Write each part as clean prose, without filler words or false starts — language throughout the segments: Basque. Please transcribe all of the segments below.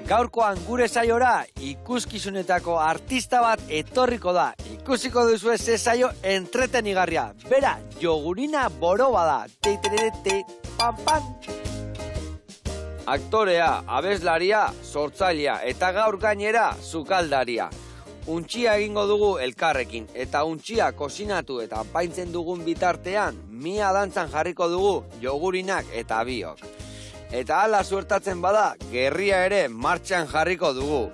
Gaurkoan gure saiora ikuskizunetako artista bat etorriko da. Ikusiko duzu ze saio entretenigarria. Bera, Jogurina Boroba da. Te, pam, pam. Aktorea, abeslaria, sortzailea eta gaur gainera sukaldaria. Untxia egingo dugu elkarrekin eta untxia kozinatu eta paintzen dugun bitartean mia dantzan jarriko dugu jogurinak eta biok. Eta hala suertatzen bada, gerria ere martxan jarriko dugu.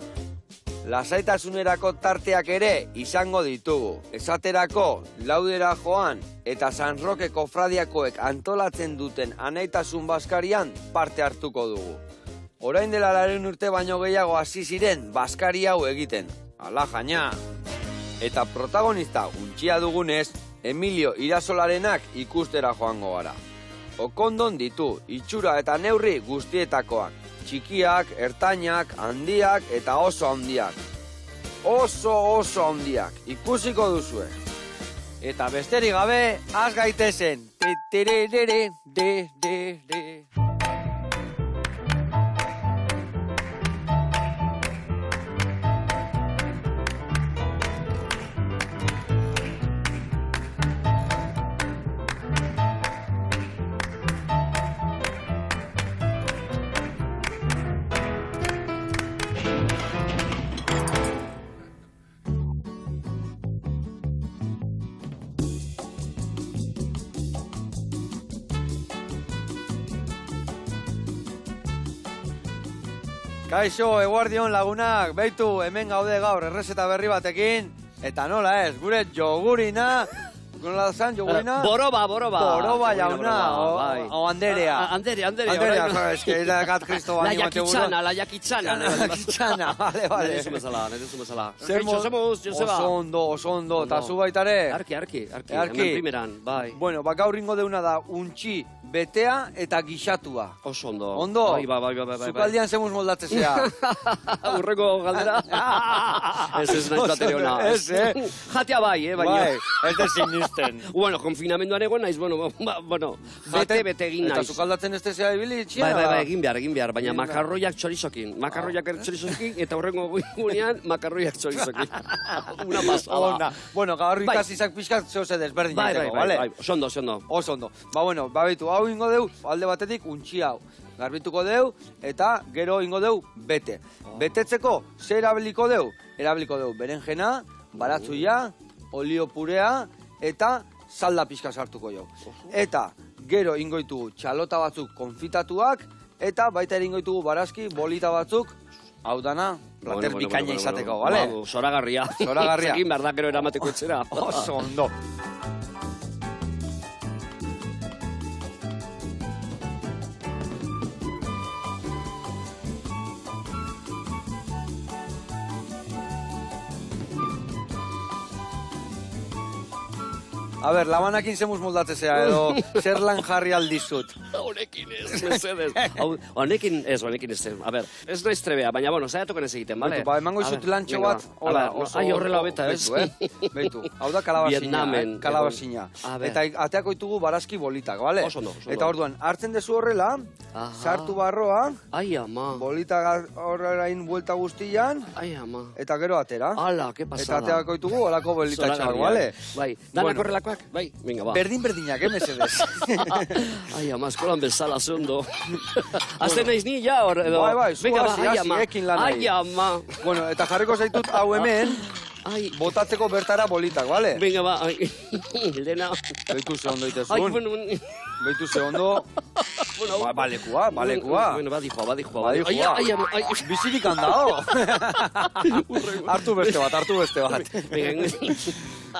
Lasaitasunerako tarteak ere izango ditugu. Esaterako, Laudera joan eta San Roke kofradiakoek antolatzen duten anaitasun baskarian parte hartuko dugu. Orain dela 100 urte baino gehiago hasi ziren baskari hau egiten. Ala jaina. Eta protagonista untxia dugunez, Emilio Irasolarenak ikustera joango gara. Okondon ditu, itxura eta neurri guztietakoak. Txikiak, ertainak, handiak eta oso handiak. Oso handiak. Ikusiko duzue. Eta besterik gabe, az gaitezen. Kaixo, eguardion lagunak, beitu, hemen gaude gaur errezeta berri batekin, eta nola ez, gure jogurina, nola zan, jogurina? Boroba. Boroba jauna, o Anderea. Anderea. Es que era gat Cristo la yakitzana. La yakitzana, vale. Netezu bezala. Semos, oso ondo, eta zu baitare? Arki, hemen primeran, bai. Bueno, gaur ingo deuna da, untxi, betea eta gixatua. Oso ondo. Ondo? Bai. Zukaldian zemuz moldatzezea. Urreko galdera. Ez nahi plateriona. Ez, Jatea bai, baina. Bai, ez da sinisten. Bueno, konfinamenduan egon naiz, bueno, bete egin naiz. Eta zukaldatzen ez tezea ibili itxia? Bai, egin behar, baina makarroiak txorizokin. Eta horrengo gunean makarroiak txorizokin. Una pasada. Bueno, gaur ikasizak pixkat zehose desberdineteko, bale? Bai, oso ondo. Bueno, babitu, hau ingo deu, alde batetik untxi hau. Garbituko deu, eta gero ingo deu bete. Betetzeko, zer erabiliko deu? Erabiliko deu berenjena, baratzuia, olio purea, eta salda pixka sartuko jau. Eta gero ingoitugu txalota batzuk konfitatuak, eta baita ere ingoitugu barazki, bolita batzuk, hau dana, plater bikaina izateko, bale? Zoragarria. Egin behar da gero eramateko etxera. Oso ondo. A ber, labanakin zemuz moldatzezea, edo zer lan jarri aldizut. Honekin ez, mesedez. Honekin ez. A ber, ez naiz trebea, baina, bueno, zaiatuko ez egiten, bale? Ba, emango izut lantxo bat, hola, oso... Ai, horrela beta, ez? Beitu, hau da kalabazina. Eta ateako ditugu barazki bolitak, bale? Oso ondo. Eta orduan, hartzen dezu horrela, sartu barroa, ai, ama. bolita horrein buelta guztian, ai, ama. eta gero atera. Ala, ke pasada. Eta ateako ditugu holako bolita txabak, bale? Bai, danak horrelakoak? Bai, venga, ba. Berdin-berdinak, mesedez. Ai, ama, eskolan bezala, ze ondo. Azten naiz ni, ja, hor, edo. Bai, zu hasi ekin lan nahi. Ai, ama. Bueno, eta jarriko zaitut hau hemen, botatzeko bertara bolitak, bale? Venga, ba, ai, Lena. Beitu ze ondo itezun. Ai, bueno. Beitu ze ondo. Balekua. Bueno, badijoa. Ai, bizirik handao. Hartu beste bat.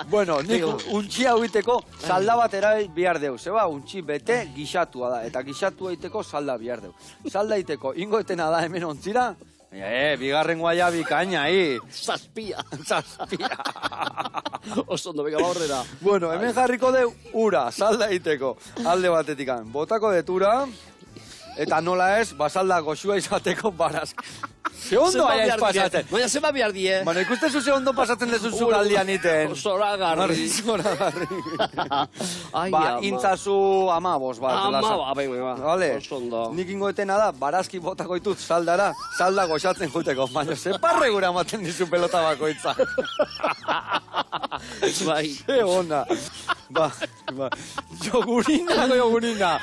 Bueno, nik untxi hau iteko salda bat erabil behar deu. Zeba, untxi bete gixatua da. Eta gixatua iteko salda behar deu. Salda iteko, ingoetena da hemen ontzira. Bigarren guaia bikaina, Zazpia. Oso ondo, venga, horrera. Bueno, hemen jarriko deu ura, salda iteko. Alde batetikan, botako detura, eta nola ez, basalda goxua izateko barazki. Ze ondo aiz pasatzen. Baina zeba behar die. Baina ikustezu ze ondo pasatzen dezu zukaldian iten. Zoragarri. Ba, intzazu amabos bat. Vale. Nik ingoetena da, barazki botako ditut saldara, salda goxatzen juteko. Baina ze parregura ematen dizu pelota bakoitza. Bai. Ze ona. Ba. Jogurina.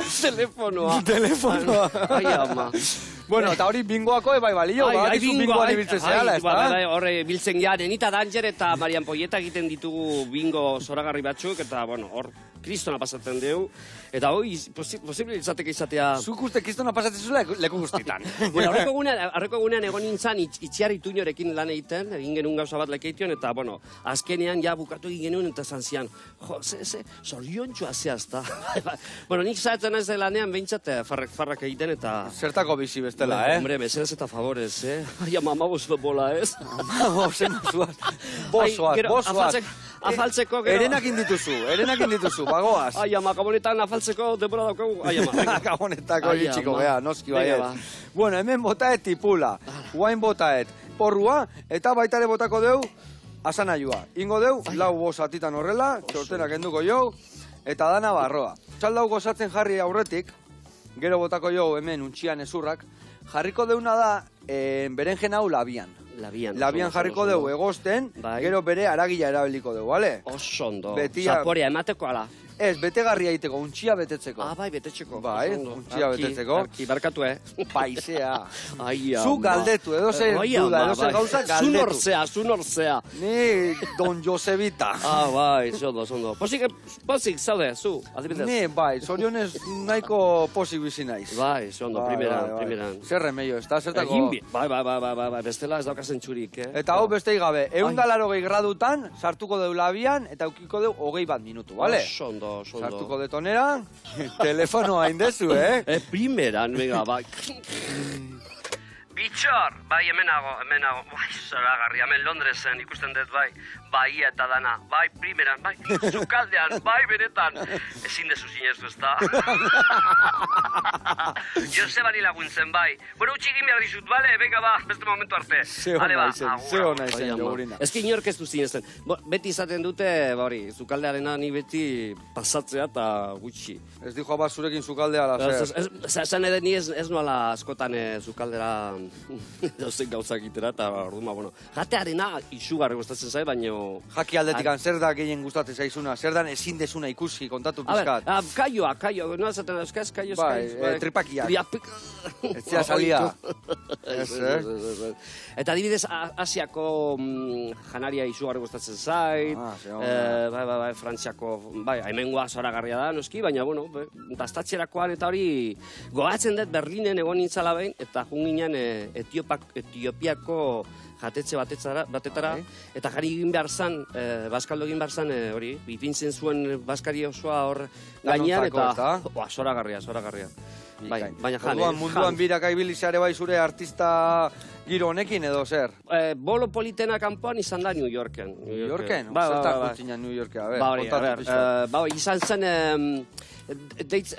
Telefonoa. Ai, ama. Bueno, eta hori bingoako ebai balio, bingoan ibiltzen zehala, ez da? Horre, biltzen gehan, Enita Danger eta Marian Poieta egiten ditugu bingo zoragarri batzuk, eta, bueno, hor, kristona pasatzen dugu, eta hoi, posible izateke izatea... Zuk uste kristona pasatzen zula leku guztietan. Bueno, arreko egunean egon nintzen itxiarri tuñorekin lan egiten, egin genuen gauza bat lekeition, eta, bueno, azkenean ja bukatu egin genuen, eta zanzian, jo, zoriontxua zehazta. Bueno, nik zaetzen ez lanean behintzat farrak egiten, eta... Zertako bizi bestela, Hombre, mesedez eta favorez, Ai, amabos bola, ez? Amabos, emazuaz. Bozoaz. Afaltzeko, gero... Erenak indituzu, bagoaz. Ai, ama, gabonetan afaltzeko denbora daukagu. Ai, ama. Gabonetako iritsiko, gea, noski baiet. Bueno, hemen botaet tipula, guain botaet, porrua, eta baitare botako deu, asanaiua. Ingo deu, lau bosatitan horrela, txortenak enduko jau, eta dana barroa. Txaldau gozatzen jarri aurretik, gero botako jau hemen untxian ezurrak, jarriko deuna da, berenjen hau labian. Labian jarriko deu egosten, gero bere aragia erabiliko deu, bale? Oso ondo. Zaporea emateko ala. Ez, betegarria egiteko, untxia betetzeko. Bai, betetxeko. Bai, untxia betetzeko. Arki, barkatu, Paisea. Ai, ama. Zu galdetu, edo ze duda, edo ze gauza galdetu. Zu norzea. Ni Don Josebita. Bai, zondo. Pozik, zaude, zu, adibidez. Ni, bai, zorionez nahiko pozik bizi naiz. Bai, zondo, primeran. Zer remeio, ez da, zertako... Bai, bestela ez daukazen txurik, Eta hau beste gabe, 180 gradutan, sartuko deu labian, eta eukiko deu 20 minutu, bale? Ondo. Sartuko detonera, telefonoa indezu, Primeran, venga, bai. Bitxor, bai, hemenago. Bai, zoragarri, hemen Londresen ikusten dut, bai, eta dana, bai, primeran, bai, zukaldean, bai, benetan. Ezin dezu zinezu, ez da? Josebani laguntzen, bai. Bueno, utxik behar dizut, bale? Venga, ba, beste momentu arte. Ze hona izen, jogurina. Ez ki inork ez du zinezen. Beti izaten dute, hori, zukaldearena ni beti pasatzea eta gutxi. Ez dijo bat zurekin zukaldea ala zer. Zan edo ni ez noala askotan zukaldera dauzen gauza egitera, eta orduma, bueno, jatearena isugarri gustatzen zai, baina... Jaki aldetik, zer da gehien gustatzen zaizuna, zer dan ezin desuna ikusi, kontatu pizkat. Kaioa, noa zaten euskaz, kaio eskaiz. Bai, tripakiak. Ez zia salia. Eta adibidez, Asiako janaria isugarri gustatzen zait, bai, Frantziako, bai, hemengoa zoragarria da, noski, baina, bueno, dastatxerakoan eta hori gogatzen dut Berlinen egon nintzala behin, eta junginan Etiopiako jatetxe batetara, eta jari egin behar zan, bazkaldo egin behar zan, hori, ipintzen zuen bazkari osoa hor gainean, eta zoragarria. Baina jan, munduan biraka ibilizeare bai zure artista giro honekin edo zer? Bolo politena kanpoan izan da New Yorken. New Yorken? Zertak gutxinan New Yorken, izan zen,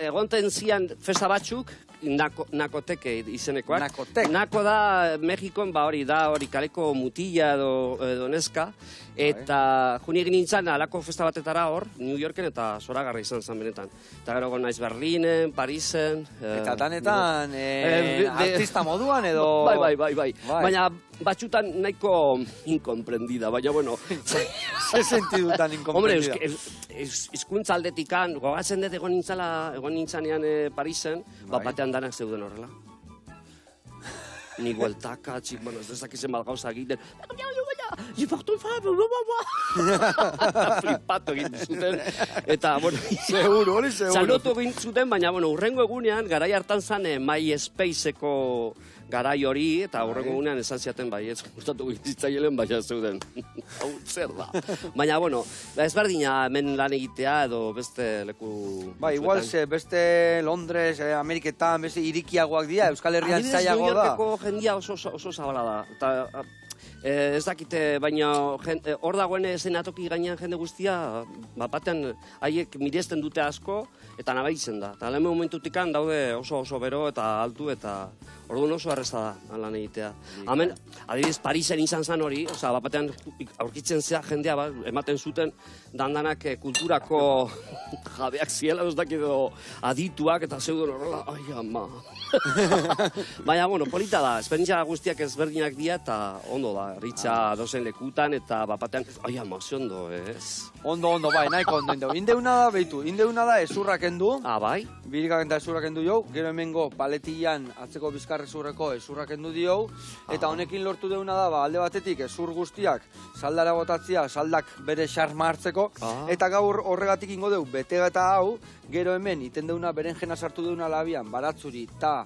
egonten zian festa batzuk, Nakoteke izenekoak. Nako da, Mexikon, hori kaleko mutila edo neska, eta juni egin nintzen alako festa batetara hor, New Yorken, eta zoragarra izan zen benetan. Eta gero naiz Berlinen, Parisen... Eta tanetan artista moduan edo... Bai. Baina batxutan nahiko inkomprendida, baina bueno... Ze sentidutan inkomprendida? Hombre, izkuntza aldetikan, gogatzen dut egon nintzanean Parisen, batean danak zeuden horrela. Ni gueltaka, bueno, ez dezakizen bat gauza egiten. Flipatu egin zuten. Eta, bueno, seguro. Txalotu egin zuten, baina, bueno, urrengo egunean, garai hartan zan MySpace-eko garai hori, eta urrengo egunean esan ziaten, bai, ez gustatu gintzitzaielen, baina zeuden. Hau, zer da. Baina, bueno, ez berdina hemen lan egitea, edo beste leku... Ba, igual, beste Londres, Ameriketan, beste irikiagoak dira, Euskal Herrian zailago da. New Yorkeko jendia oso zabala da. Eta ez dakite, baina hor dagoen eszenatoki gainean jende guztia, batean haiek miresten dute asko, eta nabaitzen da. Eta lehen momentutikan daude oso bero eta altu, eta orduan oso arreza da lan egitea. Hemen, adibidez, Parisen izan zen hori, batean aurkitzen zea jendea, ematen zuten dandanak kulturako jabeak ziela, ez dakit, adituak, eta zeuden horrela, ai ama. Baina, bueno, polita da, esperientzia guztiak ezberdinak dira, eta ondo da, ritza dozen lekutan, eta batean, ai ama, ze ondo, ez? Ondo, bai, nahiko ondo. Indeuna da, behitu, indeuna da ezurrak endu. Bai? Birikak eta ezurrak endu jau, gero hemengo paletian atzeko bizkarrezurreko ezurrak endu dio, eta honekin lortu deuna da, alde batetik ezur guztiak saldara botatzia, saldak bere xarma hartzeko, eta gaur horregatik ingo deu, bete eta hau, gero hemen iten deuna berenjena sartu deuna labian, baratzuri eta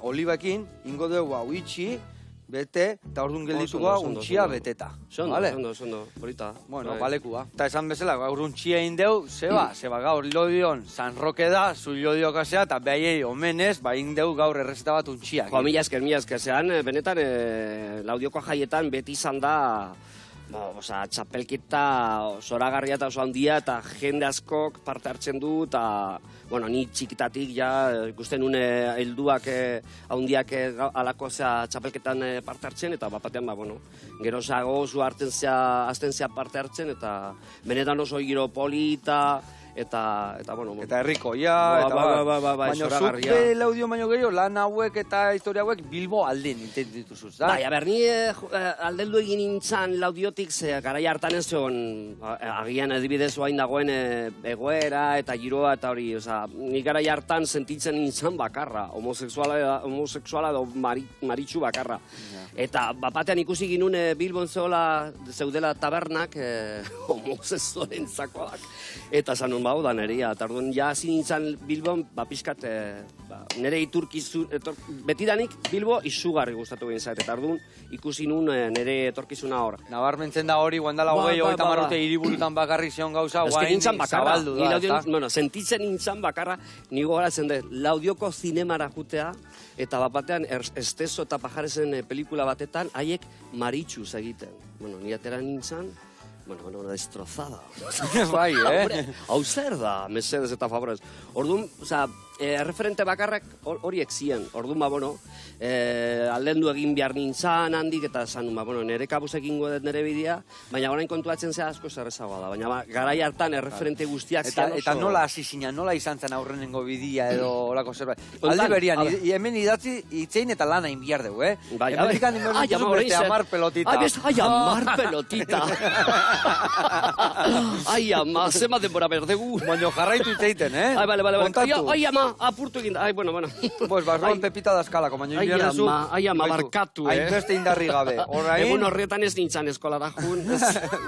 olibakin, ingo deu hau itxi, bete, eta orduan geldituko untxia beteta. Sondo, polita. Bueno, balekua. Eta esan bezala, gaur untxia indeu, zeba gaur lodion San Roque da, zu lodio kasea, eta behaiei omenez, indeu gaur errezeta bat untxiak. Mila esker, zean, benetan, laudioko jaietan beti izan da, txapelketa zoragarria eta oso handia, eta jende askok parte hartzen du, eta, ni txikitatik, ikusten une helduak handiak alako txapelketan parte hartzen, eta batean, gerozago zu azten zea parte hartzen, eta benetan oso giro polita, eta herriko, baina zuk laudio baino gehiago, lan hauek eta historia hauek Bilbo alden intent dituzuz, da? Bai, ni aldeldu egin nintzen laudiotik, ze garai hartan ez zuen, agian adibidez oain dagoen egoera eta giroa eta hori, ni garai hartan sentitzen nintzen bakarra, homosexuala edo maritxu bakarra. Eta batean ikusi ginun Bilbon zeudela tabernak, homosexualenzakoak, eta zanun hau da nerea, eta orduan hasi nintzen Bilbon, pixkat, nire iturkizun, betidanik Bilbo izugarri gustatu egin zait, eta orduan ikusi nun nire etorkizuna hor. Nabarmentzen da hori, guandala hogei, hogeita marrute hiriburutan bakarrik zion gauza, guain zabaldu da. Sentitzen nintzen bakarra, nigo garatzen dut, Laudioko zinemara jutea, eta batean Esteso eta Pajarezen pelikula batetan, haiek maritxuz egiten. Ni atera nintzen, destrozada. Bai, Hau zer da, mesedez eta favorez. Orduan, referente bakarrak horiek ziren. Orduan, aldendu egin behar nintzen handik, eta zan, nire kabuz egingo dut nire bidea, baina orain kontuatzen zea asko zerrezagoa da. Baina garai hartan referente guztiak ziren oso... Eta nola hasi zinen, nola izan zen aurrenengo bidea edo olako zerbait. Aldi berian, hemen idatzi itzein eta lana inbiar dugu, Hemen beste 10 pelotita. Ai, 10 pelotita. Ai, ama, zema denbora berdegu. Baina jarraitu itzeiten, Bale. Kontatu. Ai, ama, apurtu egin da. Ai, bueno. Pues barruan pepita daskalako, baina inbiarrezu. Ai, ama, barkatu, Hainbeste indarri gabe. Egun horretan ez nintzen eskolara jun.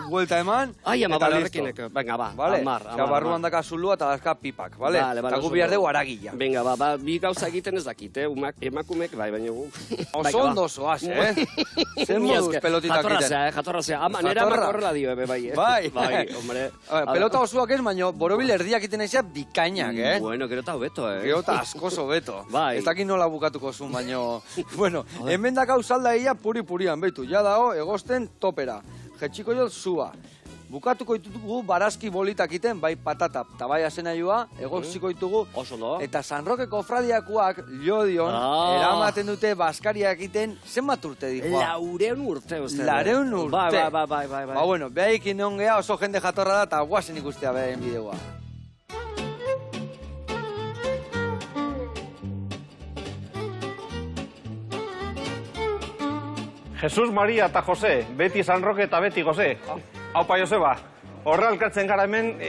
Buelta eman, ai, ama, eta listo. Venga, ba, Amar. Barruan daka zulua eta dazka pipak, bale? Eta gu bihar dugu aragila. Venga, ba, bi gauza egiten ez dakit, emakumek, bai, baina gu. Oso ondo zoaz, Zer moduz pelotitak egiten? Jatorrazea, ama, nera makorrela dio, bai, Bai, hombre. Pelota osoak ez, baina borobil erdiak iten ezea bikainak, Bueno, gero eta hobeto, Gero eta askoso beto. Bai. Ez dakit nola bukatuko zuen, baina... Bueno, hemen dakau salda egia puri-purian, behitu. Ja dago, egosten topera. Jetxiko jot zua. Bukatuko ditugu barazki bolitak iten, bai patata eta bai asenaioa, egotziko ditugu. Oso do. Eta San Roque kofradiakoak Llodion eramaten dute baskariak iten, zenbat urte dikoa? 400 urte, uste. 400 urte. Bai. Ba, bueno, behaik inon geha oso jende jatorra da, eta guazen ikustea behaien bideoa. Jesus, Maria eta Jose, beti San Roque eta beti Jose. Haupa, Joseba, horra elkartzen gara hemen,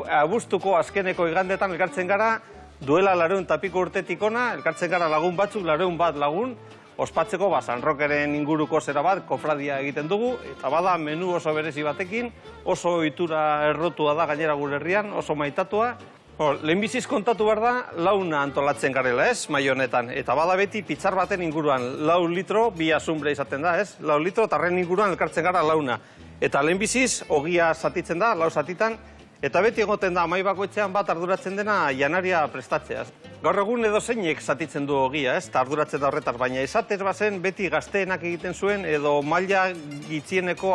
abuztuko azkeneko igandetan elkartzen gara, duela 400 eta piko urtetik ona, elkartzen gara lagun batzuk, 401 lagun, ospatzeko San Roqueren inguruko zera bat, kofradia egiten dugu, eta bada menu oso berezi batekin, oso ohitura errotua da gainera gure herrian, oso maitatua. Lehenbiziz kontatu behar da, launa antolatzen garela, mai honetan. Eta bada beti pitzar baten inguruan, 4 litro, 2 azumbre izaten da, 4 litro, eta horren inguruan elkartzen gara launa. Eta lehenbiziz, ogia zatitzen da, 4 zatitan, Eta beti egoten da, amai bakoitzean bat arduratzen dena janaria prestatzea. Gaur egun edo zeinek zatitzen du ogia, ez? Ta arduratzen da horretaz, baina esatez bazen beti gazteenak egiten zuen edo maila gitzieneko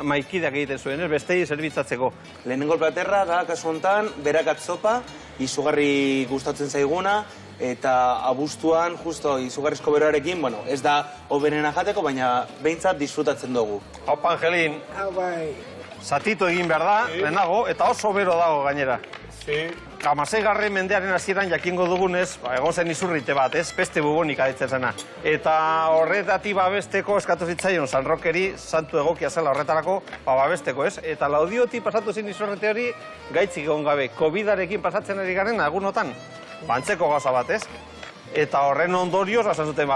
maikideak egiten zuen, ez? Bestei zerbitzatzeko. Lehenengo platerra da, kasu honetan, berakat zopa, izugarri gustatzen zaiguna, eta abuztuan, justo izugarrizko beroarekin, bueno, ez da hoberena jateko, baina behintzat disfrutatzen dugu. Haupa, Angelin. Zatitu egin behar da, lehenago, eta oso bero dago gainera. 16. mendearen hasieran jakingo dugunez, egon zen izurrite bat, ez? Peste bubonika ditzen zena. Eta horretatik babesteko eskatu zitzaion San Rokeri, santu egokia zela horretarako, babesteko, ez? Eta Laudiotik pasatu zen izurrite hori gaitzik egon gabe. Covidarekin pasatzen ari garen agunotan, bantzeko gauza bat, ez? Eta horren ondorioz, esan zuten,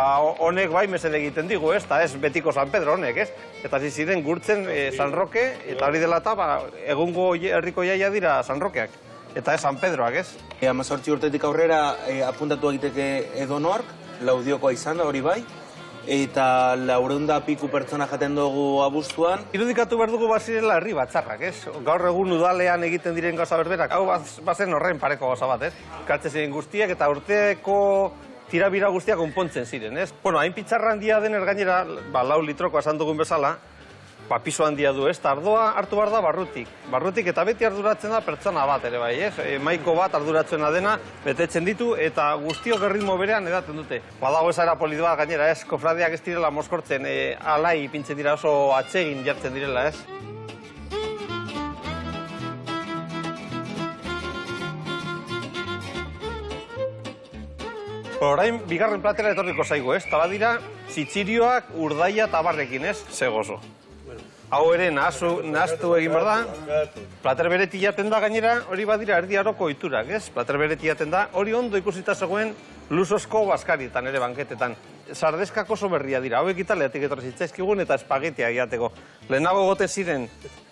honek bai mesede egiten digu, ez? Eta ez betiko San Pedro honek, ez? Eta ziren gurtzen San Roke, eta hori dela eta egungo herriko jaia dira San Rokeak. Eta ez San Pedroak, ez? 18 urtetik aurrera apuntatu egiteke edonork, Laudiokoa izan da hori bai, eta 400 piku pertsona jaten dugu abuztuan. Irudikatu behar dugu bazirela herri batzarrak, ez? Gaur egun udalean egiten diren gauza berberak, hau bazen horren pareko gauza bat, ez? Kartzen ziren guztiak eta urteko tirabira guztiak konpontzen ziren, ez? Bueno, hain pitzarra handia dener gainera, 4 litroko esan dugun bezala, piso handia du, ez? Ardoa hartu behar da barrutik. Barrutik eta beti arduratzen da pertsona bat ere bai, ez? Maiko bat arduratzena dena, betetzen ditu eta guztiok erritmo berean edaten dute. Badago esara polit bat gainera, ez? Kofradiak ez direla moskortzen, alai ipintzen dira oso atsegin jartzen direla, ez? Orain, bigarren platera etorriko zaigu, ez? Eta badira, zitzirioak, urdaia eta barrekin, ez? Zegozo. Hau ere, nahaztu egin behar da. Plater bereti jaten da gainera, hori badira erdi aroko oiturak, ez? Plater bereti jaten da, hori ondo ikusita zegoen lusozko baskarietan ere banketetan. Sardeskak oso berria dira, hauek italiatik etorri zitzaizkigun eta espagetia jateko. Lehenago gote ziren,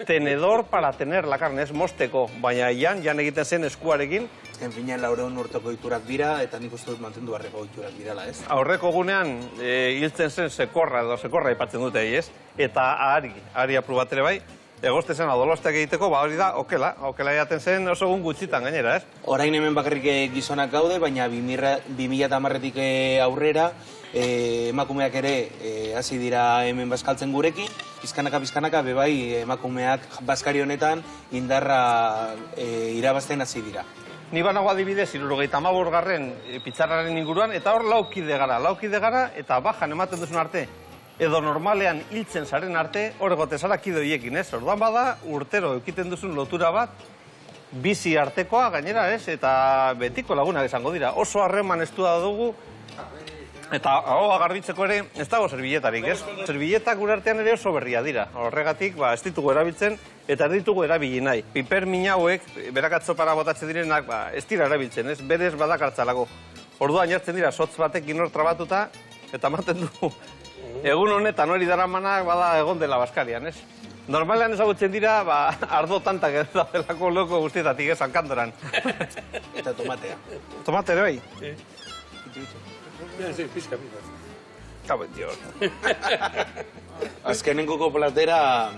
tenedor para tener la carne, ez mosteko, baina jan egiten zen eskuarekin. En finean 400 urteko oiturak dira, eta nik uste dut mantendu barreko oiturak direla, ez? Aurreko gunean hiltzen zen sekorra aipatzen dute, ez? Eta ahari aprobatere bai, egozte zen adolosteak egiteko, hori da, okela jaten zen oso egun gutxitan gainera, ez? Orain hemen bakarrik gizonak gaude, baina 2010-etik aurrera, emakumeak ere hasi dira hemen bazkaltzen gurekin, pizkanaka bebai emakumeak bazkari honetan indarra irabazten hasi dira. Ni banago adibidez, 75. Pitzarraren inguruan, eta hor laukide gara, eta bajan ematen duzun arte, edo normalean hiltzen zaren arte, hor egote zara kidoiekin, ez? Orduan bada, urtero eukiten duzun lotura bat, bizi artekoa gainera, ez? Eta betiko lagunak izango dira. Oso harreman estua dugu, eta hau garbitzeko ere, ez dago servilletarik, ez? Servilletak gure artean ere oso berria dira. Horregatik, ez ditugu erabiltzen, eta ez ditugu erabili nahi. Piper minauek, berakatzopara botatzen direnak, ez dira erabiltzen, ez? Berez badakartzalako. Orduan jartzen dira, sotz batekin hor trabatuta, eta maten du. Egun honetan hori daramanak bada egon dela Baskarian, ez? Normalean ezagutzen dira, ardo tantak ez daudelako loko guztietatik, ez, Alkandoran. Eta tomatea. Tomate ere bai? Sí, pizka. Cabe, Dios. Azkenengoko platera,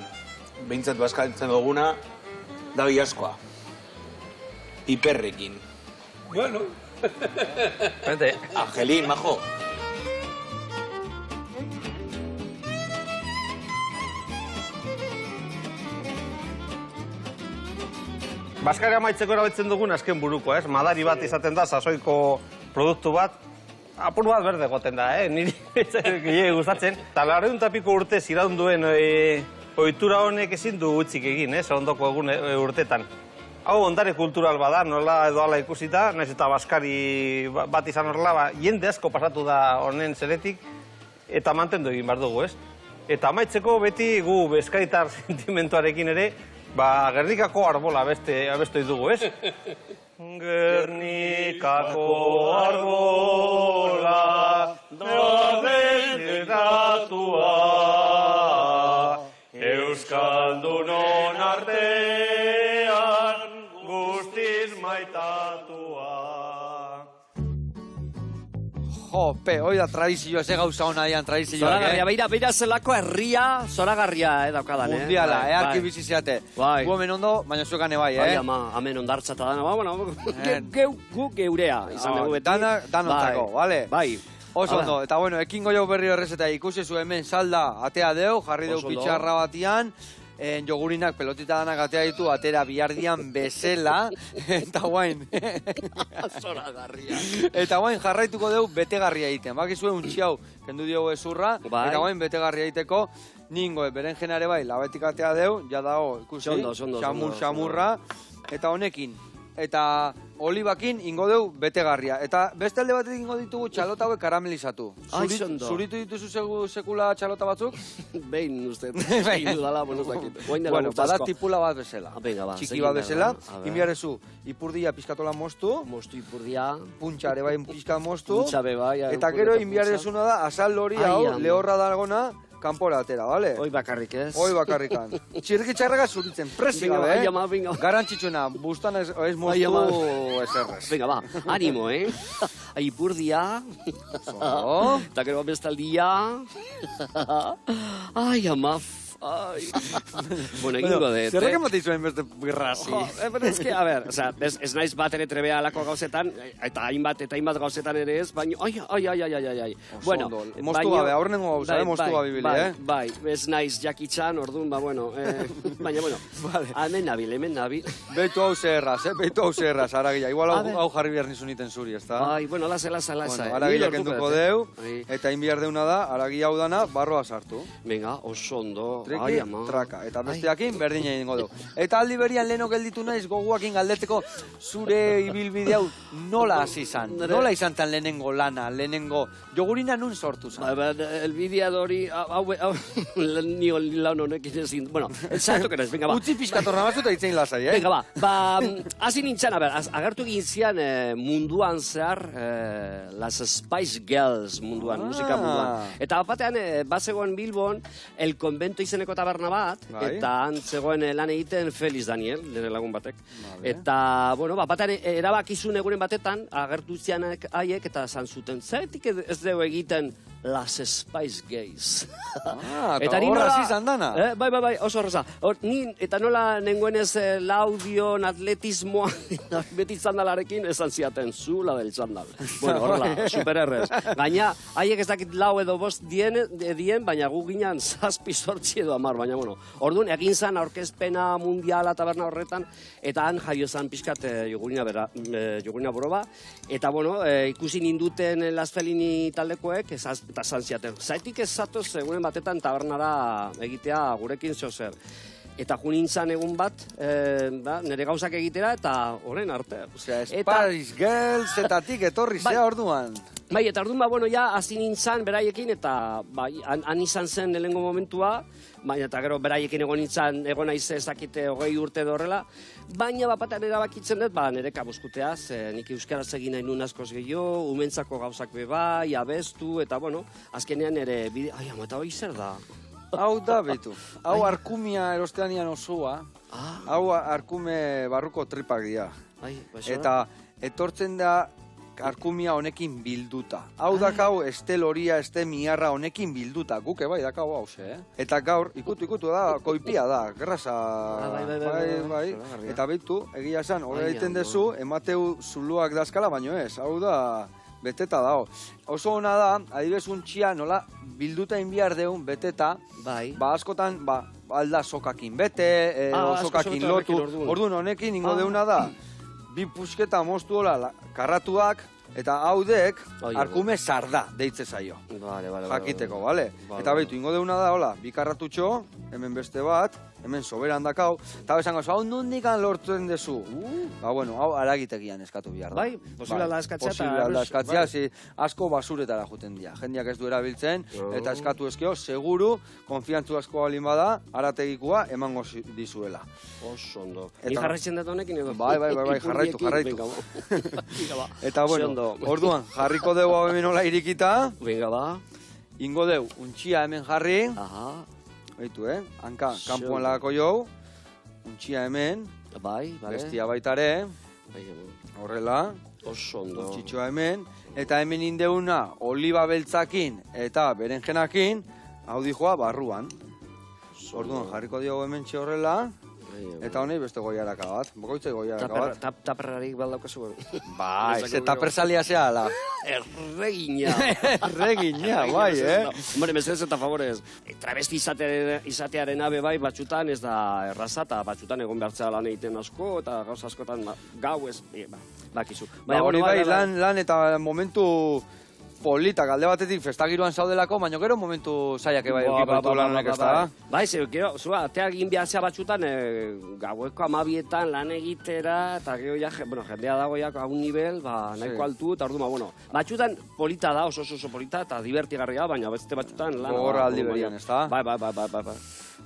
behintzat bazkaltzen duguna, da askoa. Piperrekin. Bueno. Vente. Angelin, majo. Baskaria maitzeko erabiltzen dugun azken buruko, ez? Madari bat izaten da, sasoiko produktu bat. Apur bat berde goten da, niri gehiago gustatzen. Eta 400 piko urtez iraun duen ohitura honek ezin du utzik egin, ondoko egun urtetan. Hau ondare kultural bada, nola edo ala ikusita, nahiz eta Baskari bat izan horrela, jende asko pasatu da honen zeretik, eta mantendu egin behar dugu, ez? Eta amaitzeko beti gu bezkaitar sentimentuarekin ere, Gernikako arbola abestu dugu, ez? Gernikako arbola nobezeratua Euskaldunon artean guztiz maitatua. hoi da tradizioa, ze gauza hona dian tradizioak, Zoragarria, beira zelako herria zoragarria daukadan, Mundiala, arki bizizeate. Gu hemen ondo, baina zuekane bai, Bai, ama, hemen ondartzata dana, bueno, gu geurea, izan dugu beti. Danontzako, bale? Bai. Oso ondo, eta bueno, ekingo jau berri horrez eta ikusi zu hemen salda atea deu, jarri deu pitxarra batian, jogurinak pelotita danak atea ditu, atera bihardian bezela, eta guain. Zoragarria. Eta guain jarraituko deu betegarria egiten. Bakizue untxi hau, kendu diogu ezurra, eta guain betegarria egiteko, ningo, berenjenare bai, labetik atea deu, ja dago, ikusi, xamurra, eta honekin. Eta olibakin ingo deu betegarria. Eta beste alde batetik ingo ditugu txalota hauek karamelizatu. Zuritu dituzu sekula txalota batzuk? Behin uste. Behin dudala, bonozakit. Bueno, bada tipula bat bezala. Txiki bat bezala. Inbiarezu, ipurdia pizkatola moztu. Mostu ipurdia. Puntxare bai pizka moztu. Puntxabe bai. Eta gero inbiarezuna da, asal hori hau, lehorra dagona, kanpora atera, bale? Hoi bakarrik ez. Hoi bakarrikan. Txirriki txarraga zuritzen, presi gabe, Garrantzitsuna, bustan ez moztu ezerrez. Venga, ba, animo, Ipurdia. Eta gero bestaldia. Ai, ama. Bueno, egingo dut, Zerrak emate izuen beste birrazi? Pero es que, a ver, ez naiz bat ere trebea alako gauzetan, eta hainbat gauzetan ere ez, baina, ai. Bueno, moztu gabe, aurrenengo gauza, moztu gabe bili, Bai, ez naiz jakitzan, orduan, ba, bueno, baina, bueno, hemen nabil. Beitu hau zerraz, aragia, igual hau jarri behar nizun iten zuri, ez da? Bai, bueno, lasa. Aragia kenduko deu, eta inbiar deuna da, aragia hau dana, barroa sartu. Venga, oso ondo. Triki, traka. Eta besteakin berdin egin godu. Eta aldi berian leheno gelditu naiz goguakin galdeteko zure ibilbide hau nola hasi izan? Nola izan tan lehenengo lana, lehenengo jogurina nun sortu zan? Elbideadori, nio lan honekin ezin, bueno, zaitu keraz, venga ba. Utzi pizkatorra batzuta itzein lasai, Venga ba, hasi nintzen, a ber, agertu egin zian munduan zehar, las Spice Girls munduan, musika munduan. Eta batean, bazegoen Bilbon, el convento izeneko taberna bat, eta antzegoen lan egiten Feliz Daniel, nire lagun batek. Eta, bueno, batean erabakizun egunen batetan, agertu zian haiek, eta zan zuten, zaitik ez dugu egiten Las Spice Girls. Eta horra zizan dana. Bai, oso horreza. Eta nola nengoenez laudion, atletismoa, beti txandalarekin, esan ziaten zula del txandal. Bueno, horrela, supererrez. Gaina, haiek ez dakit lau edo bost dien, baina gu ginen zazpi sortzi edo amar, baina, bueno, orduan, egin zan aurkezpena mundiala taberna horretan, eta han jaio zan pixkat jogurina boroba, eta, bueno, ikusi ninduten Las Felini taldekoek, eta zan ziaten. Zaitik ez zatoz egunen batetan tabernara egitea gurekin zozer. Eta junintzan egun bat, nire gauzak egitera, eta horren arte. Spice Girls etatik etorri zea orduan. Bai, eta orduan, bueno, ja, hasi nintzen beraiekin, eta han izan zen lehengo momentua, baina eta gero beraiekin egon naiz ezakite 20 urte horrela, baina bapatean erabakitzen dut, nire kabuzkuteaz, nik euskaraz egin nahi nun askoz gehiago, umentzako gauzak bebai, abestu, eta bueno, azkenean ere bide, ama, eta hoi zer da? Hau da, behitu. Hau arkumia erosteanian osua, hau arkume barruko tripak dira. Eta etortzen da arkumia honekin bilduta. Hau dakau estel horia, estel miarra honekin bilduta. Guke bai dakau hau ze, Eta gaur, ikutu da, koipia da, grasa. Bai. Eta behitu, egia esan, horre egiten dezu, emateu zuluak dazkala, baino ez. Hau da, beteta dago. Oso hona da, adibez untxia nola bilduta inbiar deun, beteta, ba askotan, alda sokakin bete, sokakin lotu. Orduan honekin ingo deuna da, bi pusketa moztu hola karratuak, eta haudek arkume sarda deitze zaio. Jakiteko, bale? Eta behitu, ingo deuna da, hola, bi karratutxo, hemen beste bat, hemen soberan dakau, eta bezango, hau nondikan lortzen dezu. Ba, bueno, hau aragitegian eskatu behar da. Bai, posible alda eskatzea. Posible alda eskatzea, asko basuretara juten dira. Jendeak ez du erabiltzen, eta eskatu ezkeo, seguru, konfiantzu asko balin bada, arategikoa emango dizuela. Oso ondo. Ni jarraitzen dut honekin edo? Bai, jarraitu. Eta, bueno, orduan, jarriko dugu hau hemen hola irikita. Venga, ba. Ingo dugu, untxia hemen jarri. Beitu, hanka, kanpoan lagako jau, untxia hemen, bestia baitare, Horrela, Oso ondo. txitxoa hemen, eta hemen indeuna oliba beltzakin eta berenjenakin, hau dijoa barruan. Orduan, jarriko diogu hemen horrela, eta honei beste goiaraka bat. Bokoitzai goiaraka bat. Taperrarik baldaukazu. Bai, ze tapersalia zehala. Erregina. Erregina, bai, Hombre, mesedez eta favorez. Travesti izatearen abe bai, batxutan ez da erraza, eta batxutan egon behartzea lan egiten asko, eta gauz askotan gau ez, bakizu. Hori bai, lan eta momentu politak alde batetik festagiroan zaudelako, baina gero momentu zaiak ebai ekipotu lan honek ez da. Bai, gero, zua, ateak egin behatzea batxutan, gaueko 12etan lan egitera, eta gero ja, jendea dago ja, hau nivel, nahiko altu, eta orduan, bueno, batxutan polita da, oso polita, eta divertigarria, baina beste batxutan lan. Gogorra aldi berian, ez da? Bai.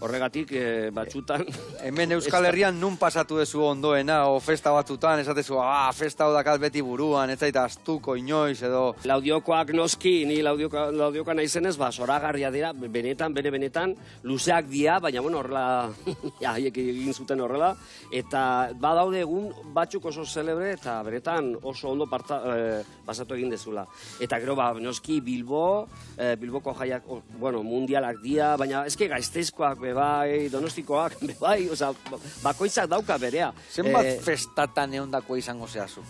Horregatik, batxutan... Hemen Euskal Herrian nun pasatu dezu ondoena, o festa batzutan, esatezu, festa hau dakat beti buruan, ez zaita astuko inoiz, edo... Laudiokoak noski, ni laudioka naizenez, zoragarria dira, benetan, luzeak dira, baina, bueno, horrela, haiek egin zuten horrela, eta badaude egun batzuk oso celebre, eta benetan oso ondo pasatu egin dezula. Eta gero, noski Bilboko jaiak, bueno, mundialak dira, baina eske gaizteizkoak bai, donostikoak bai, oza, bakoitzak dauka berea. Zenbat festatan eondako izango zehazu?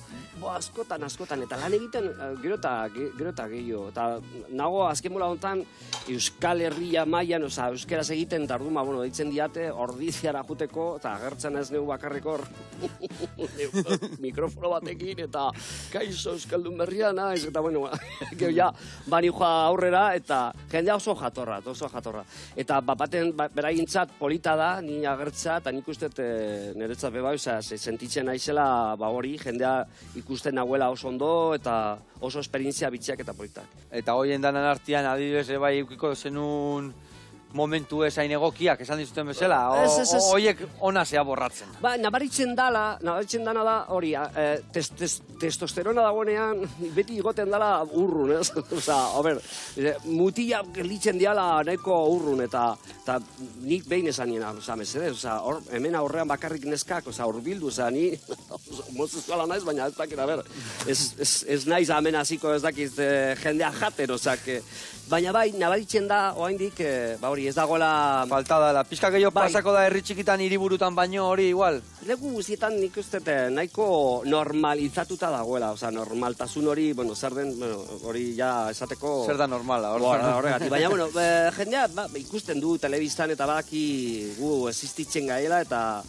Askotan, eta lan egiten gero eta gehiago. Eta nago, azken mola honetan, Euskal Herria mailan, oza, euskeraz egiten, eta arduma, bueno, ditzen diate, ordiziara juteko, eta agertzen ez neu bakarrekor mikrofono batekin, eta kaixo Euskaldun berria, naiz, eta bueno, gero ja, bani joa aurrera, eta jendea oso jatorra. Eta baten beraintzat polita da, ni agertza, eta nik uste niretzat beba, sentitzen naizela, hori, jendea ikusten nahuela oso ondo, eta oso esperientzia bitxiak eta politak. Eta hoien danan artian, adibidez, bai, eukiko zenun momentu ezain egokiak, esan dizuten bezala, hoiek ona zea borratzen. Ba, nabaritzen dana da, hori, testosterona dagoenean, beti igoten dala urrun, ez? Osa, mutila gelitzen diala nahiko urrun, eta nik behin esan nien, mesedez, hemen aurrean bakarrik neskak, urbildu, ni, mozuzuala naiz, baina ez dakit, ez naiz hemen hasiko ez dakit jendea jaten, baina bai, nabaritzen da, oaindik, hori, ez dagoela... Falta da, pixka gehiago pasako da herri txikitan hiriburutan baino hori igual. Leku guztietan nik uste nahiko normalizatuta dagoela, normaltasun hori, zer den, hori ja esateko... Zer da normala, horregatik. Baina, jendea ikusten du telebistan eta baki gu existitzen gaela eta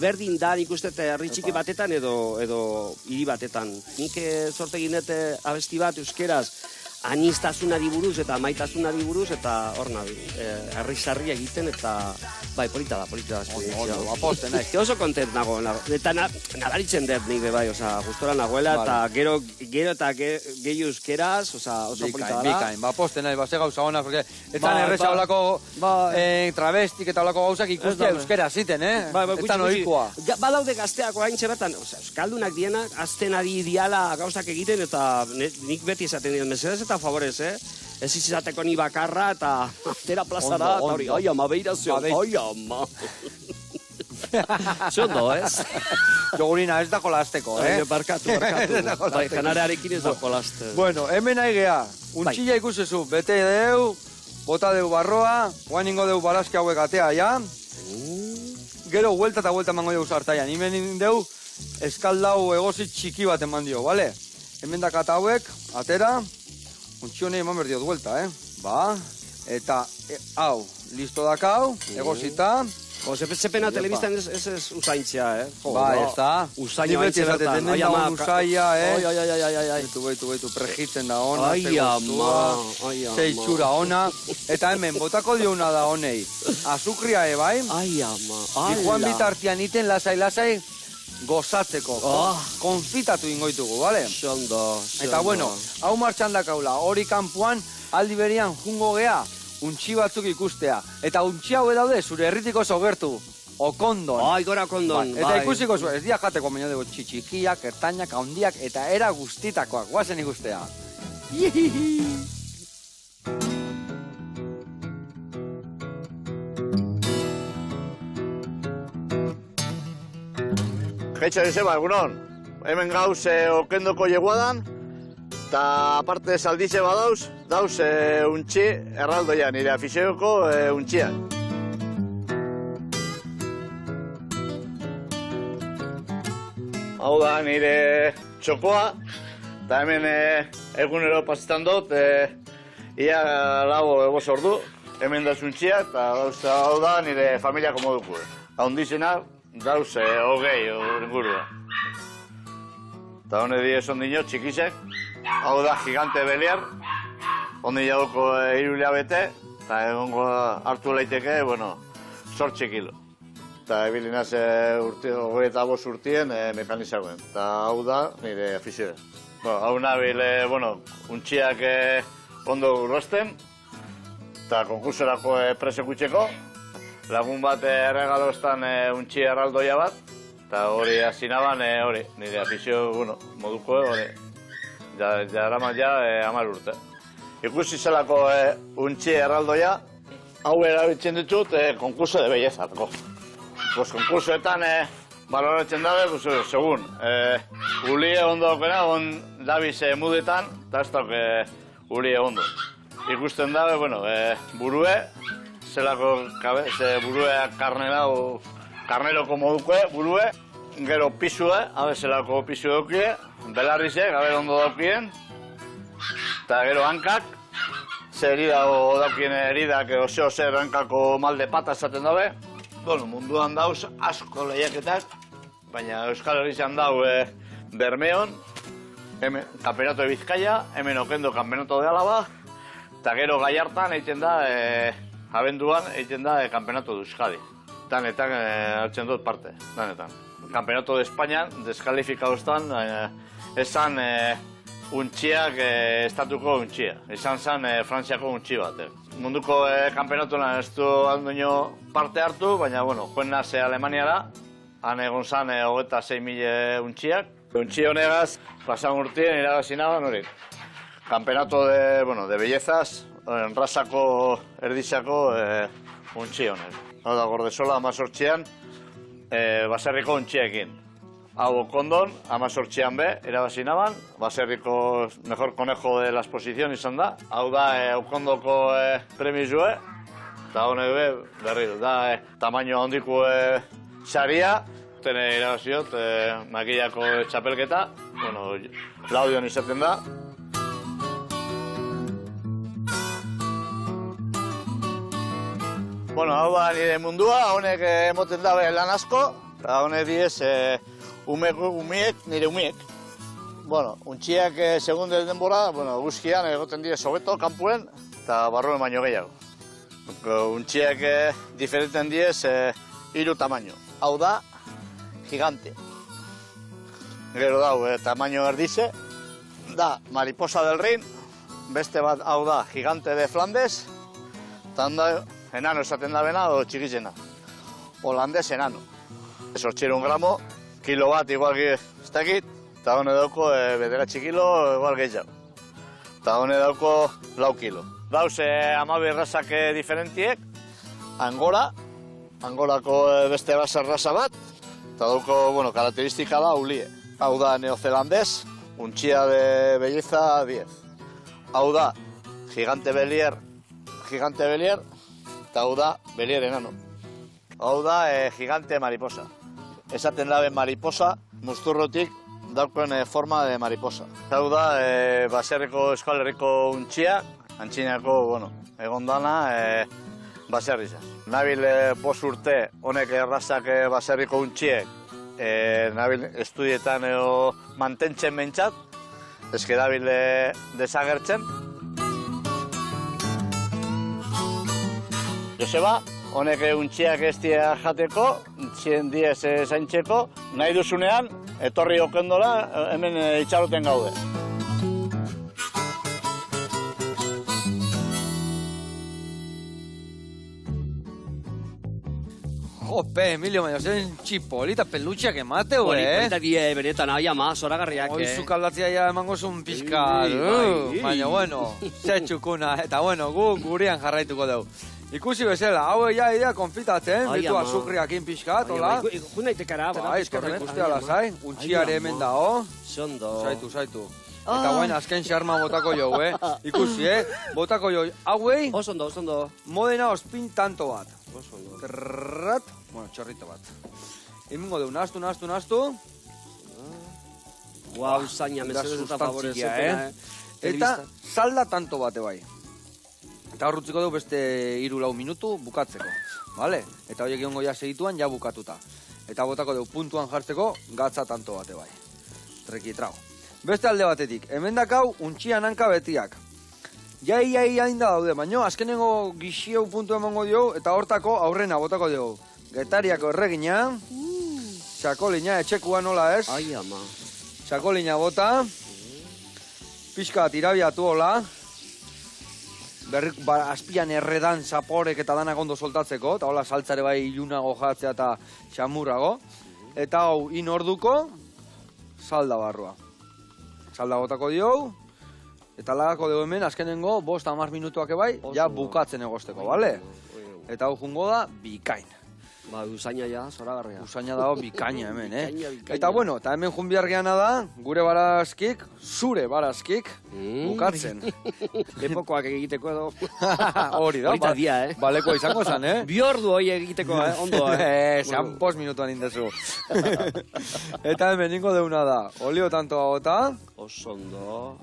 berdin da nik uste herri txiki batetan edo hiri batetan. Nik sorte ginete abesti bat euskeraz, anistasunari buruz eta maitasunari buruz eta hor nabi, herri-sarri egiten eta bai, polita da. Aposten, naiz. Oso kontent nago, eta nabaritzen dut nik bai, gustora nagoela eta gero eta gehiu euskeraz, oso polita da. Bikain, aposten naiz, ze gauza hona, porque etan erreza olako travestik eta olako gauzak ikustia euskera ziten, Etan ohikoa. Badaude gazteako haintxe bertan, euskaldunak dienak, azten ari diala gauzak egiten eta nik beti esaten dien mesedez eta favorez, ez izateko ni bakarra eta atera plazara, eta hori, ai ama, beira zion, ai ama. Zondo, ez? Jogurina, ez da kolasteko, Barkatu. Bai, janarearekin ez da kolaste. Bueno, hemen aigea, untxilla ikusezu, bete deu, bota deu barroa, guain ingo deu barazki hauek atea, ja? Gero, huelta eta huelta emango deu zartaian, hemen deu, eskaldau egozit txiki bat eman dio, bale? Hemen dakata hauek, atera, untxionei eman berdiot huelta, Ba, eta hau, listo dakau, egozita. Zepena telebistan ez usaintzia, Ba, ez da. Usaino haintze bertan. Ai, ama, usaia, Baitu, prejitzen da ona. Ai, ama. Zeitxura ona. Eta hemen, botako diona da honei. Azukria, bai? Ai, ama. Joan bitartian iten lasai, gozatzeko. Konfitatu ingoitugu, bale? Xondo. Eta bueno, hau martxan dakaula, hori kanpuan aldi berian jungo gea, untxi batzuk ikustea. Eta untxi hau daude zure herritik oso gertu, Okondon. Ai, gora Okondon. Eta ikusiko zuen, ez dia jateko baino dugu txikiak, ertainak, handiak, eta era guztitakoak, guazen ikustea. Jetxan Joseba, egunon. hemen gauz okendoko jeguadan, eta aparte saldize badauz, dauz untxi erraldoia, nire afizioko untxiak. Hau da nire txokoa, eta hemen egunero pasetan dut, ia lau egos ordu, hemen dauz untxiak, eta hau da nire familiako moduko. Haundizena, dauz hogei ingurua. Eta hone diez ondino txikisek, hau da gigante beliar, ondi jauko irulabete, eta egongo hartu leiteke, sortxe kilo. Eta ebilinaz hogeita bost urtien mekanizagoen. Eta hau da nire afizioa. Hau nabil, untxiak ondo urrosten, eta konkursorako presekutxeko. Lagun bat erregalostan untxi erraldoia bat, eta hori azinaban nire afizio moduko, jaraman 10 urte. Ikusi zelako untxi erraldoia, hau erabiltzen ditut konkurso de bellezatako. Konkursoetan baloratzen dabe, segun, ulie ondo okena, dabiz mudetan, eta ez dauk ulie ondo. Ikusten dabe, burue, zelako burue karneroko modukoe, burue, gero pisue, zelako pisu daukie, belarrizek, ondo daukien, eta gero hankak, ze herida daukien heridak, ose hankako malde pata esaten dabe. Munduan dauz asko lehiaketak, baina Euskal Herrian dau Bermeon, Kampeonato de Bizkaia, hemen Okendo Kampeonato de Álava, eta gero Gallartan egiten da, abenduan egiten da Kampeonato de Euskadi. Danetan hartzen dut parte, danetan. Kampeonato de España, deskalifikauztan, esan untxiak estatuko untxia. Izan zen Frantziako untxi bat. Munduko kampeonatuan ez du handoino parte hartu, baina, joen naz Alemaniara, han egon zen 26.000 untxiak. Untxi honegaz, pasan urtien iragazinaban hori. Kampeonato de bellezas, enrazako, erdizako untxi honeg. Hau da, Gordesola 18an, baserriko untxiekin. Hau Okondon, 18an be, irabazinaban, baserriko mejor conejo de la exposición izan da. Hau da Okondoko premizue, eta honek be, berriro, da tamaino handiko saria, tene irabaziot, makillako txapelketa, Laudion izaten da. Hau da nire mundua, honek emoten dabe lan asko, eta honek diez umiek, nire umiek. Untxiak segunde denbora, guzkian egoten diez hobeto, kanpuen, eta barruen baino gehiago. Untxiak diferenten diez 3 tamaino. Hau da, gigante. Gero dau, tamaino erdize, da mariposa del Rin, beste bat hau da, gigante de Flandes, eta handa enano esaten da bena, o txikizena. Holandez enano. 800 gramo, kilo bat igual ez dakit, eta hone dauko 9 kilo igual gehiago. Eta hone dauko 4 kilo. Dauz 12 errazak diferentiek, Angorako beste basar raza bat, eta dauko, karakteristika da ulie. Hau da neozelandez, untxia de belleza 10. Hau da gigante belier, eta hau da belier enano. Hau da gigante mariposa. Esaten dabe mariposa, musturrotik daukoen forma de mariposa. Hau da baserriko Euskal Herriko untxia, antxinako, egon dana baserriza. Nabil 5 urte honek errazak baserriko untxiek, nabil estudietan mantentzen mentzat, ezke dabil desagertzen. Joseba, honek untxiak ez dira jateko, 100 diez zaintzeko, nahi duzunean, etorri Okendola, hemen itxaroten gaude. Jope, Emilio, baina zen txipolita pelutxeak emate, Polita die, benetan, ahi ama, zoragarriak. Hoi zukaldatzia ja emango zuen pixka. Baina, ze txukuna, eta gu gurean jarraituko dugu. Ikusi bezala, hau idea konfitatzen, Ai, bitu ama. azukriakin pixkat, hola. Jun daitekara, Bai, eskerrik ustea lasai, untxiare hemen dago. Zondo. Zaitu. Eta guain azken xarma botako jo, Ikusi, botako jo. Hauei, Osondo. modena ospin tanto bat. Osondo. Trrrat, bueno, txorrito bat. Emingo deu, nastu. Guau, zaina, mesedez eta favorezetena, Eta salda tanto bate bai. Eta horrutziko dugu beste 3-4 minutu bukatzeko. Vale? Eta horiek egongo ja segituan ja bukatuta. Eta botako dugu puntuan jartzeko gatza tanto bate bai. Trekitrao. Beste alde batetik, hemen dakau untxian hanka betiak. Ia inda daude, baina azkenengo gixieu puntu emango diogu eta hortako aurrena botako diogu. Getariako erregina, txakolina, etxekua nola ez? Ai, ama. Txakolina bota, pixka bat irabiatu hola, azpian erredan zaporek eta danak ondo soltatzeko, eta hola saltzare bai ilunago jatzea eta xamurrago. Eta hau inorduko, salda barrua. Salda botako diogu, eta lagako dugu hemen azkenengo 5-10 minutuak ebai, ja bukatzen egosteko, bale? Eta hau jungo da, bikain. Ba, usaina ja, zoragarria. Usaina dago bikaina hemen, Bikaina. Eta bueno, eta hemen junbiargeana da, gure barazkik, zure barazkik, bukatzen. Lepokoak egiteko edo. Hori da, Horita dia, baleko izango zen, Bi ordu hori egiteko, ondo, Zean 5 minutuan indezu. Eta hemen ingo deuna da, olio tantoa bota, Osondo.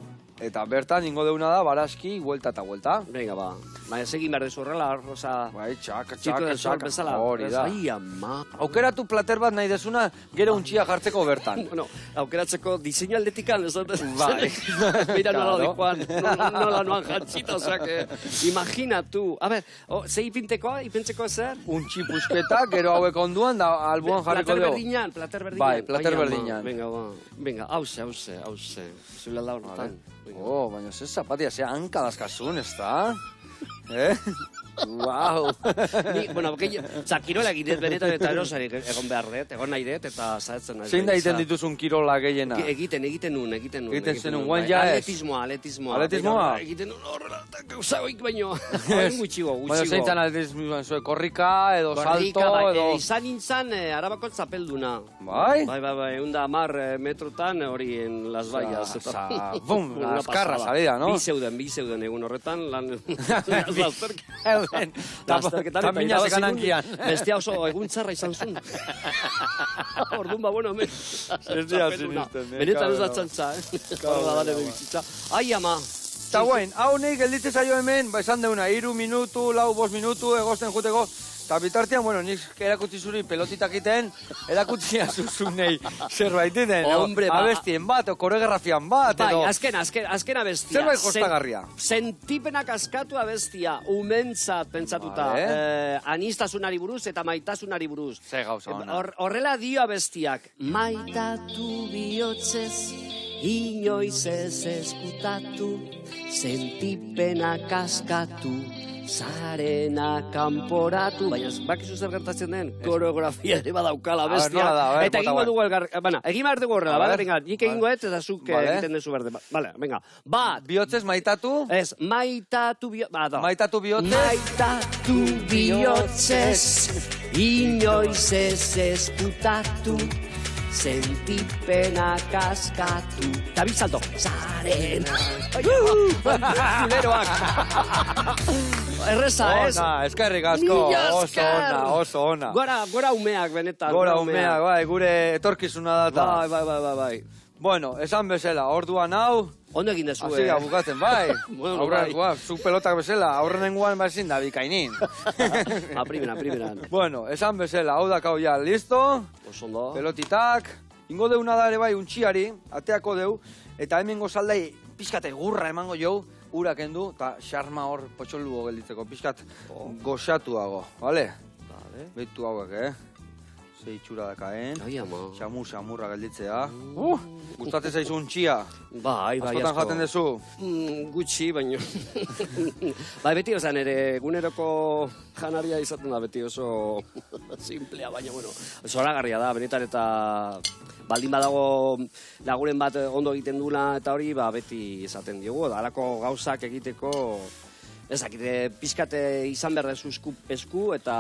eta bertan ingo deuna da, barazki, vuelta eta vuelta. Venga, ba. Baina segin behar dezu horrela, oza... Bai, txaka, Txiko del sol bezala. hori da. Ai, ama. Aukeratu plater bat nahi desuna, gero untxia jartzeko bertan. Bueno, aukeratzeko diseinu aldetikan, ez dut. Bai. Mira nola Claro. dikoan, nola noan jantzita, osea, que... Imaginatu. A ber, ze ipentzeko zer? Untxi pusketa, gero hauek onduan, da albuan jarriko dugu. Plater berdinan. Bai, plater Ai, ama. berdinan. Venga, ba. Venga, hause. Zuela da honetan. Oh, baina ze zapatia, ze hanka dazkasun, ez da? Wow. Bueno, kirola egiten benetan eta erosarik egon behar dut, egon nahi dut, eta zaetzen nahi. Zein da egiten dituzun kirola gehiena? Egiten nun. Egiten zenun, guain ja ez? Atletismoa. Atletismoa? Egiten nun horrela, gauzagoik baino. Gutxigo. Baina zein zan atletismoan zuen, korrika, edo salto, edo... Izan nintzen Arabako tzapelduna. Bai? Bai, 110 metrotan hori en Las Vallas. Bum, azkarra salida, no? Bi zeuden egun horretan, lasterketan. Tamina zekanankian. Bestia oso egun txarra izan zuen. Orduan, bueno, hemen. Benetan ez da txantza, Horrela dane bebitzitza. Ai, ama. Eta guain, hau nahi gelditze zaio hemen, esan deuna, 3 minutu, 4-5 minutu, egosten juteko. Eta bitartean, bueno, nik erakutsi zuri pelotitak iten, erakutsi azuzunei zerbait iten. Hombre, ba. Abestien bat, o koreografian bat, edo... Bai, azken abestia. Zerbait kostagarria. Sentipenak askatu abestia, umentzat pentsatuta. Anistasunari buruz eta maitasunari buruz. Ze gauza ona. Horrela dio abestiak. Maitatu bihotzez, inoiz ez eskutatu, sentipenak askatu, zarena kanporatu, baina bakizu zer gertatzen den, koreografia ere badaukala bestia. Eta egingo dugu egin behar dugu horrela, bale, venga, nik egingo ez, eta zuk egiten dezu berde. Bale, venga, bat. Bihotzez maitatu? Ez, maitatu bihotzez. Maitatu bihotzez? Maitatu bihotzez, inoiz ez eskutatu, sentipenak askatu. Eta bizalto, zarena. Zuleroak. Erreza, ez? Eskerrik asko, oso ona. Gora umeak, benetan. Gora umeak, bai, gure etorkizuna data. Bai. Bueno, esan bezala, orduan hau... Ondo egin dezu, Azia bukatzen, bai. Bueno, bai. Zuk pelotak bezala, aurrenengoan bazin da bikainin. Primeran. Bueno, esan bezala, hau dakau ja, listo? Osondo. Pelotitak. Ingo deuna da ere bai untxiari, ateako deu, eta hemengo saldai pixkate gurra emango jau, urak endu, eta xarma hor potxolugo gelditzeko, pixkat goxatuago, bale? Beitu hauek, Ze itxura dakaen. Ai, ama. Xamurra gelditzea. Gustatzen zaizu untxia. Bai, askotan jaten dezu. Gutxi, baino. Bai, beti, oza, nire eguneroko janaria izaten da, beti oso simplea, baina, bueno, zoragarria da, benetan eta baldin badago laguren bat ondo egiten dula eta hori, beti izaten diogu, da, halako gauzak egiteko ezakite, pizkate izan behar dezu esku eta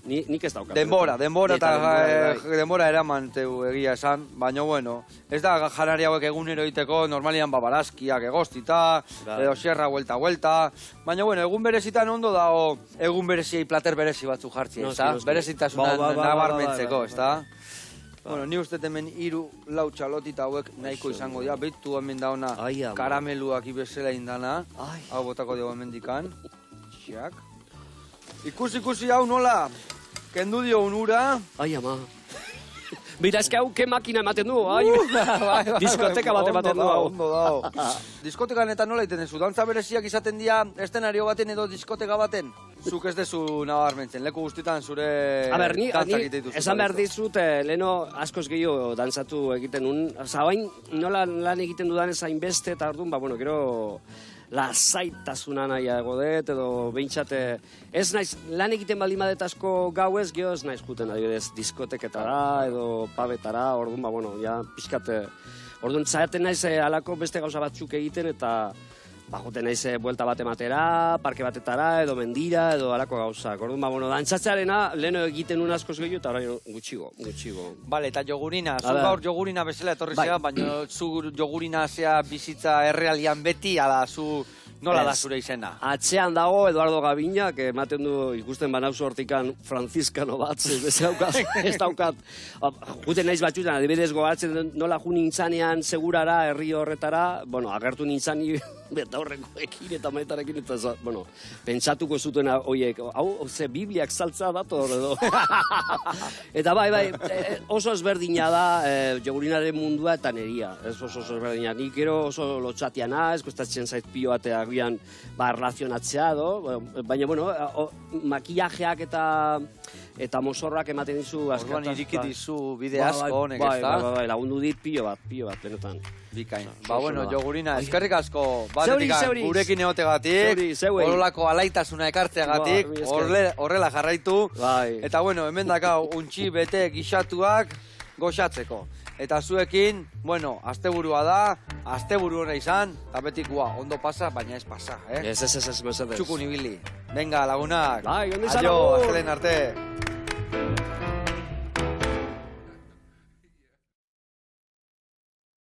nik ez daukat. Denbora eraman teu egia esan, baina bueno, ez da janari hauek egunero egiteko, normalian barazkiak egostita, edo sierra vuelta, baina bueno, egun berezitan ondo dago, egun bereziei plater berezi batzu jartzea, ez berezitasunan nabarmentzeko, ez da? Bueno, ni uste hemen 3-4 txalotita hauek nahiko izango dira, behitu hemen dauna karameluak ibezela indana, hau botako dugu hemen dikan. Ikusi hau nola, kendu dio unura. Ai, ama. Bira, eske hau, ke makina ematen du, diskoteka bat ematen du, hau. Ondo dago. Diskotekan eta nola iten dezu, dantza bereziak izaten dira estenario baten edo diskoteka baten? Zuk ez dezu nabarmentzen, leku guztietan zure dantzak egiten dituzu. Esan behar dizut, leheno askoz gehiago dantzatu egiten nun. Zabain, nola lan egiten dudan ez hainbeste, eta orduan, bueno, gero lasaitasuna nahiago dut, edo behintzat, ez naiz, lan egiten baldin badet asko gauez, gero ez naiz juten adibidez diskoteketara, edo pabetara, orduan, bueno, ja, pixkat, orduan, zaiaten naiz alako beste gauza batzuk egiten, eta joten naiz buelta bat ematera, parke batetara, edo mendira, edo alako gauzak. Orduan, bueno, dantzatzearena, leheno egiten un askoz gehiago, eta orain gutxigo. Bale, eta jogurina, zu gaur jogurina bezala etorri zea, baina zu jogurina zea bizitza errealian beti, ala zu nola da zure izena? Atzean dago Eduardo Gabinak, ematen du ikusten banauzu hortikan franziskano bat, ez daukat. Juten naiz batxutan, adibidez gogatzen nola ju nintzanean segurara, herri horretara, bueno, agertu nintzani eta horrekoekin eta maitarekin, eta, bueno, pentsatuko zuten horiek, hau, ze Bibliak saltza dator, edo. Eta bai, oso ezberdina da jogurinaren mundua eta neria, ez oso ezberdina. Nik gero oso lotxatiana, ez kostatzen zait pio bateak bian, relazionatzea, baina, bueno, makillajeak eta mozorrak ematen dizu askataz. Orduan iriki dizu bide asko honek, ez da? Bai, lagundu dit pilo bat, benetan. Bikain. Bueno, jogurina, eskerrik asko, batetik gurekin egotegatik, horrelako alaitasuna ekartzeagatik, horrela jarraitu, eta bueno, hemen dakau, untxi bete gixatuak goxatzeko. Eta zuekin, bueno, asteburua da, asteburu hona izan, eta betikua, ondo pasa, baina ez pasa, Ez, mesedez. Txukun ibili. Venga, lagunak. Bai, ondo izan. Adio, astelen arte.